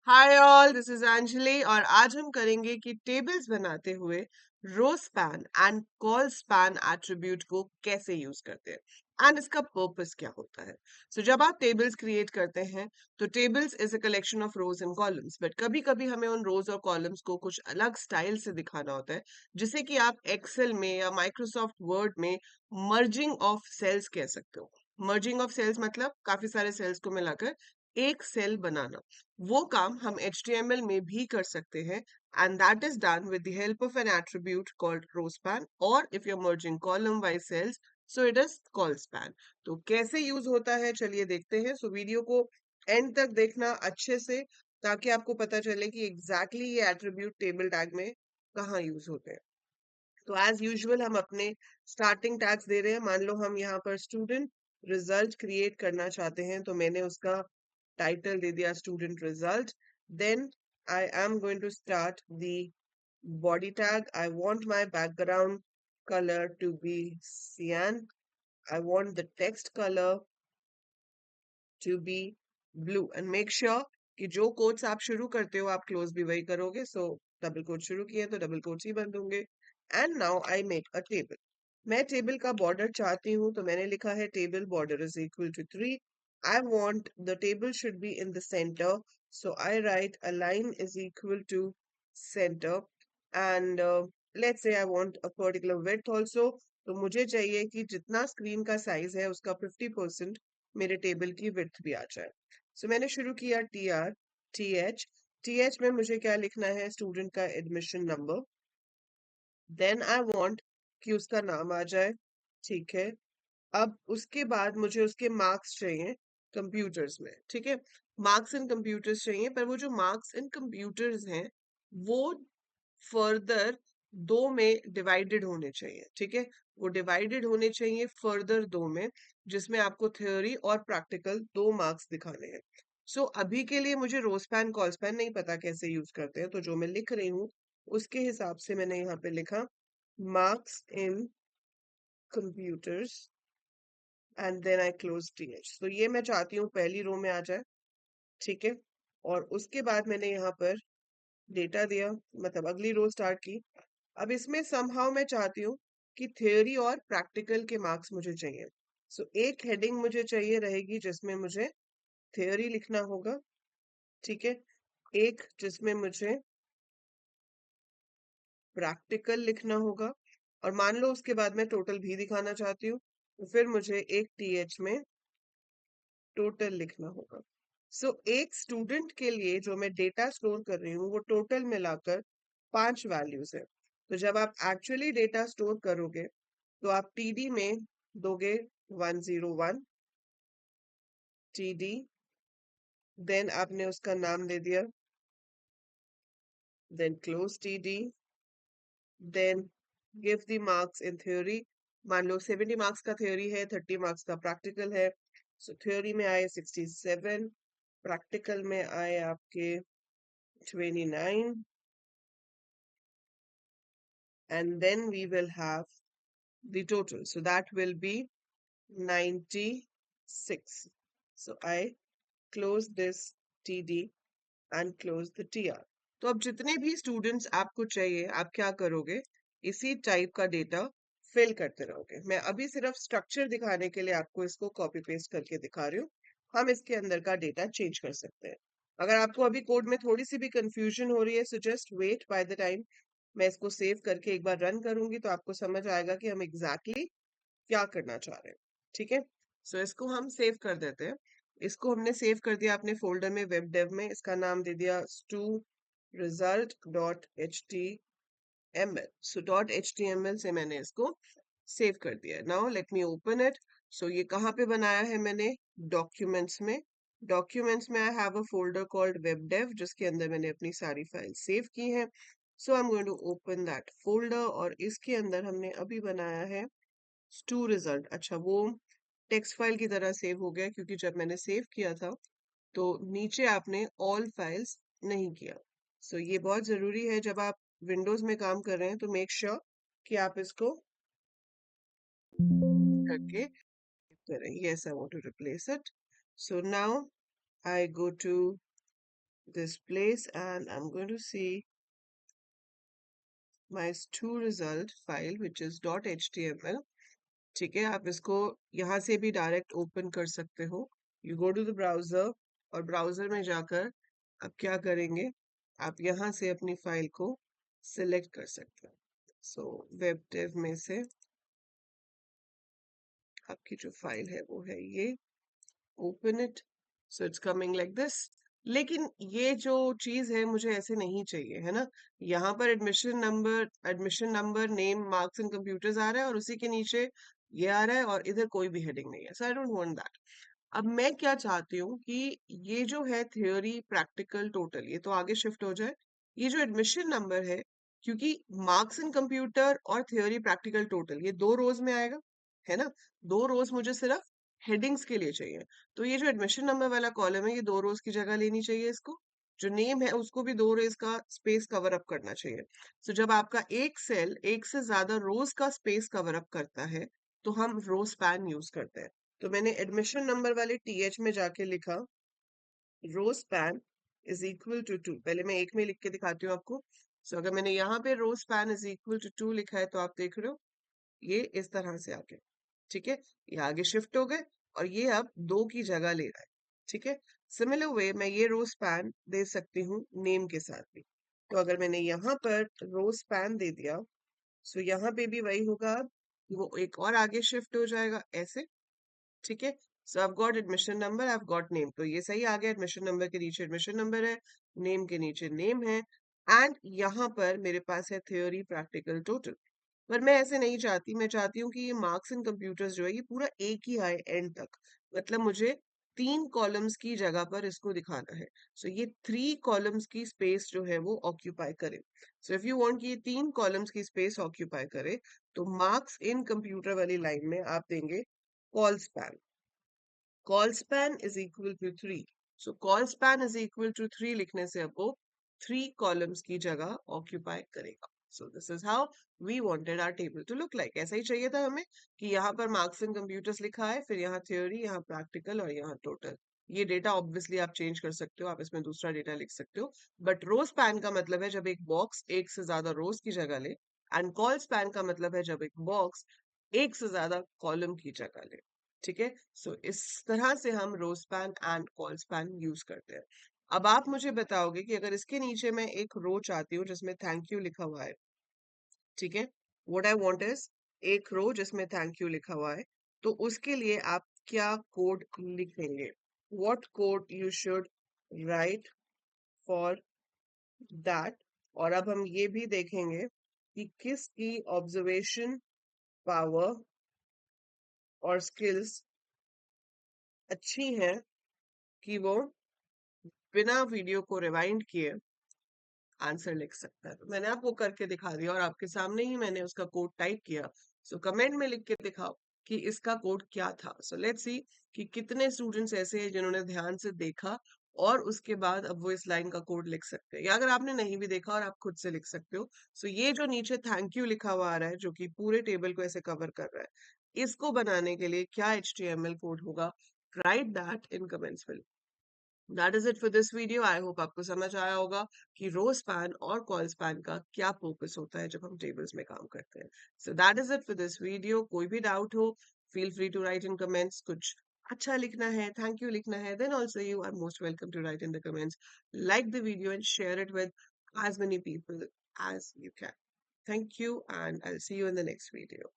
Hi all, this is Anjali और आज हम करेंगे कि टेबल्स बनाते हुए row span and col span attribute को कैसे यूज करते हैं एंड इसका पर्पस क्या होता है। जब आप टेबल्स क्रिएट करते हैं तो tables is a collection of rose and columns, but कभी कभी हमें उन रोज और कॉलम्स को कुछ अलग स्टाइल से दिखाना होता है, जिसे कि आप एक्सेल में या माइक्रोसॉफ्ट वर्ड में मर्जिंग ऑफ सेल्स कह सकते हो। मर्जिंग ऑफ सेल्स मतलब काफी सारे सेल्स को मिलाकर एक सेल बनाना। वो काम हम HTML में भी कर सकते हैं, and that is done with the help of an attribute called row span, or if you're merging column wise cells, so it is call span. तो कैसे यूज होता है चलिए देखते हैं। वीडियो को एंड तक देखना अच्छे से, ताकि आपको पता चले कि एग्जैक्टली ये एट्रीब्यूट टेबल टैग में कहाँ यूज होते हैं। तो एज यूजुअल हम अपने स्टार्टिंग टैग्स दे रहे हैं। मान लो हम यहाँ पर स्टूडेंट रिजल्ट क्रिएट करना चाहते हैं, तो मैंने उसका टाइटल दे दिया student result. Then I am going to start the body tag. I want my background color to be cyan. I want the text color to be blue, and make sure कि जो quotes आप शुरू करते हो आप close भी वही करोगे। डबल कोट शुरू किए तो डबल कोट्स ही बंद होंगे। And now I make a table. मैं टेबल का बॉर्डर चाहती हूँ, तो मैंने लिखा है table border is equal to 3। I want the table should be in the centre, so I write a line is equal to centre. And let's say I want a particular width also. तो मुझे चाहिए कि जितना screen का size है उसका 50% मेरे table की विड्थ भी आ जाए। मैंने शुरू किया टी एच में मुझे क्या लिखना है, स्टूडेंट का admission number. Then I want कि उसका नाम आ जाए। ठीक है, अब उसके बाद मुझे उसके मार्क्स चाहिए कंप्यूटर्स में। ठीक है, मार्क्स इन कंप्यूटर्स चाहिए, पर वो जो मार्क्स इन कंप्यूटर्स हैं वो फर्दर दो में डिवाइडेड होने चाहिए। ठीक है, वो डिवाइडेड होने चाहिए फर्दर दो में, जिसमें आपको थ्योरी और प्रैक्टिकल दो मार्क्स दिखाने हैं। अभी के लिए मुझे रोस्पैन कॉलस्पैन नहीं पता कैसे यूज करते हैं, तो जो मैं लिख रही हूँ उसके हिसाब से मैंने यहाँ पे लिखा marks in computers and then I close TH. तो ये मैं चाहती हूँ पहली रो में आ जाए। ठीक है, और उसके बाद मैंने यहाँ पर डेटा दिया, मतलब अगली रो स्टार्ट की। अब इसमें समहाउ मैं चाहती हूँ कि थ्योरी और प्रैक्टिकल के मार्क्स मुझे चाहिए। एक हेडिंग मुझे चाहिए रहेगी जिसमें मुझे थ्योरी लिखना होगा। ठीक है, एक जिसमें मुझे प्रैक्टिकल लिखना होगा, और मान लो उसके बाद मैं टोटल भी दिखाना चाहती हूँ, तो फिर मुझे एक टीएच में टोटल लिखना होगा। एक स्टूडेंट के लिए जो मैं डेटा स्टोर कर रही हूँ वो टोटल मिलाकर 5 वैल्यूज है। तो जब आप एक्चुअली डेटा स्टोर करोगे तो आप टीडी में दोगे 101 टीडी, देन आपने उसका नाम दे दिया, then close TD, then give the marks in theory. मान लो 70 मार्क्स का थ्योरी है, 30 मार्क्स का प्रैक्टिकल है। थ्योरी में आए 67, प्रैक्टिकल में आए आपके 29, and then we will have the total. So that will be 96. So I close this TD and close the TR. तो अब जितने भी स्टूडेंट्स आपको चाहिए आप क्या करोगे, इसी टाइप का डेटा फिल करते रहोगे। मैं अभी सिर्फ स्ट्रक्चर दिखाने के लिए आपको इसको कॉपी पेस्ट करके दिखा रही हूँ। हम इसके अंदर का डेटा चेंज कर सकते हैं। अगर आपको अभी कोड में थोड़ी सी भी कंफ्यूजन हो रही है, so just wait. By the time मैं इसको सेव करके एक बार रन करूंगी तो आपको समझ आएगा कि हम एग्जैक्टली क्या करना चाह रहे हैं। ठीक है, इसको हम सेव कर देते हैं। इसको हमने सेव कर दिया अपने फोल्डर में, वेब डेव में। इसका नाम दे दिया stu result dot H T M L. Dot H T M L से मैंने इसको सेव कर दिया। Now let me open it. ये कहाँ पे बनाया है मैंने, डॉक्यूमेंट्स में। डॉक्यूमेंट्स में I have a folder called web dev, जिसके अंदर मैंने अपनी सारी फाइल सेव की हैं। I am going to open that folder, और इसके अंदर हमने अभी बनाया है stu रिजल्ट। अच्छा, वो टेक्स्ट फाइल की तरह सेव हो गया, क्योंकि जब मैंने सेव किया था तो नीचे आपने ऑल फाइल्स नहीं किया। ये बहुत जरूरी है जब आप विंडोज में काम कर रहे हैं, तो मेक श्योर कि आप इसको करके करें। Yes, I want to replace it. Now I go to this place and I'm going to see my to result file which is .html. ठीक है, आप इसको यहाँ से भी डायरेक्ट ओपन कर सकते हो. You go to the browser और ब्राउजर में जाकर आप क्या करेंगे, आप यहाँ से अपनी फाइल को सिलेक्ट कर सकते हो. सो वेब डेव में से आपकी जो फाइल है वो है ये. Open it. So it's coming like this. लेकिन ये जो चीज है मुझे ऐसे नहीं चाहिए, है ना. यहाँ पर admission number name marks and computers आ रहा है और उसी के नीचे ये आ रहा है और इधर कोई भी हेडिंग नहीं है. So I don't want that. अब मैं क्या चाहती हूँ कि ये जो है थ्योरी प्रैक्टिकल टोटल ये तो आगे शिफ्ट हो जाए. ये जो एडमिशन नंबर है, क्योंकि मार्क्स इन कंप्यूटर और थ्योरी प्रैक्टिकल टोटल ये दो रोज में आएगा, है ना. दो रोज मुझे सिर्फ हेडिंग्स के लिए चाहिए. तो ये जो एडमिशन नंबर वाला कॉलम है ये दो रोज की जगह लेनी चाहिए इसको. जो नेम है उसको भी दो रोज का स्पेस कवर अप करना चाहिए. तो जब आपका एक सेल एक से ज्यादा रोज का स्पेस कवर अप करता है तो हम रो स्पैन यूज करते हैं. तो मैंने एडमिशन नंबर वाले टीएच में जाके लिखा row span is equal to 2. पहले मैं एक में लिख के दिखाती हूँ आपको. सो अगर मैंने यहाँ पे row span is equal to 2 लिखा है तो आप देख रहे हो ये इस तरह से आ गया. ठीक है, ये आगे शिफ्ट हो गए और ये अब दो की जगह ले रहा है. ठीक है, सिमिलर वे मैं ये रो स्पैन दे सकती हूँ नेम के साथ भी. तो अगर मैंने यहाँ पर रो स्पैन दे दिया सो यहाँ पे भी वही होगा. अब वो एक और आगे शिफ्ट हो जाएगा ऐसे. ठीक है, so I got admission number, I got name. तो ये सही आ गया. एडमिशन नंबर के नीचे एडमिशन नंबर है, नेम के नीचे नेम है एंड यहाँ पर मेरे पास है थ्योरी प्रैक्टिकल टोटल. पर मैं ऐसे नहीं चाहती. मैं चाहती हूँ कि ये मार्क्स इन कंप्यूटर्स जो है ये पूरा एक ही आए एंड तक. मतलब मुझे तीन कॉलम्स की जगह पर इसको दिखाना है. सो ये थ्री कॉलम्स की स्पेस जो है वो ऑक्यूपाई करे. सो इफ यू वांट कि ये तीन कॉलम्स की स्पेस ऑक्यूपाई करे तो मार्क्स इन कंप्यूटर वाली लाइन में आप देंगे col span. Col span is equal to 3. So col span is equal to 3 लिखने से अब वो 3 कॉलम्स की जगह ऑक्यूपाई करेगा. So this is how we wanted our table to look like. ऐसा ही चाहिए था हमें कि यहाँ पर मार्क्स इन कंप्यूटर्स लिखा है, फिर यहाँ थ्योरी, यहाँ प्रैक्टिकल और यहाँ टोटल. ये डेटा ऑब्वियसली आप चेंज कर सकते हो, आप इसमें दूसरा डेटा लिख सकते हो. बट रो स्पैन का मतलब है जब एक बॉक्स एक से ज्यादा रोज की जगह ले एंड कॉल स्पैन का मतलब है जब एक बॉक्स एक से ज्यादा कॉलम की जगह ले. ठीक है, सो इस तरह से हम row span and col span use करते हैं. अब आप मुझे बताओगे कि अगर इसके नीचे मैं एक रो चाहती हूँ जिसमें थैंक यू लिखा हुआ है. ठीक है, व्हाट आई वांट इज एक रो जिसमें थैंक यू लिखा हुआ है. तो उसके लिए आप क्या कोड लिखेंगे, what code you should write for that. और अब हम ये भी देखेंगे कि किसकी ऑब्जर्वेशन पावर और स्किल्स अच्छी हैं कि वो बिना वीडियो को रिवाइंड किए आंसर लिख सकता है. तो मैंने आपको करके दिखा दिया और आपके सामने ही मैंने उसका कोड टाइप किया. सो कमेंट में लिख के दिखाओ कि इसका कोड क्या था. सो लेट्स सी कि कितने स्टूडेंट्स ऐसे हैं जिन्होंने ध्यान से देखा और उसके बाद अब वो इस लाइन का कोड लिख सकते हैं, या अगर आपने नहीं भी देखा और आप खुद से लिख सकते हो. सो ये जो नीचे थैंक यू लिखा हुआ आ रहा है जो कि पूरे टेबल को ऐसे कवर कर रहा है, इसको बनाने के लिए क्या HTML कोड होगा, right that in comments. That is it for this video. I hope आपको समझ आया होगा कि रो स्पैन और कॉल स्पैन का क्या फोकस होता है जब हम टेबल्स में काम करते हैं. So that is it for this video. कोई भी डाउट हो feel free to write in comments. कुछ अच्छा लिखना है, थैंक यू लिखना है, then also you are most welcome to write in the comments. Like the video and share it with as many people as you can. Thank you and I'll see you in the next video.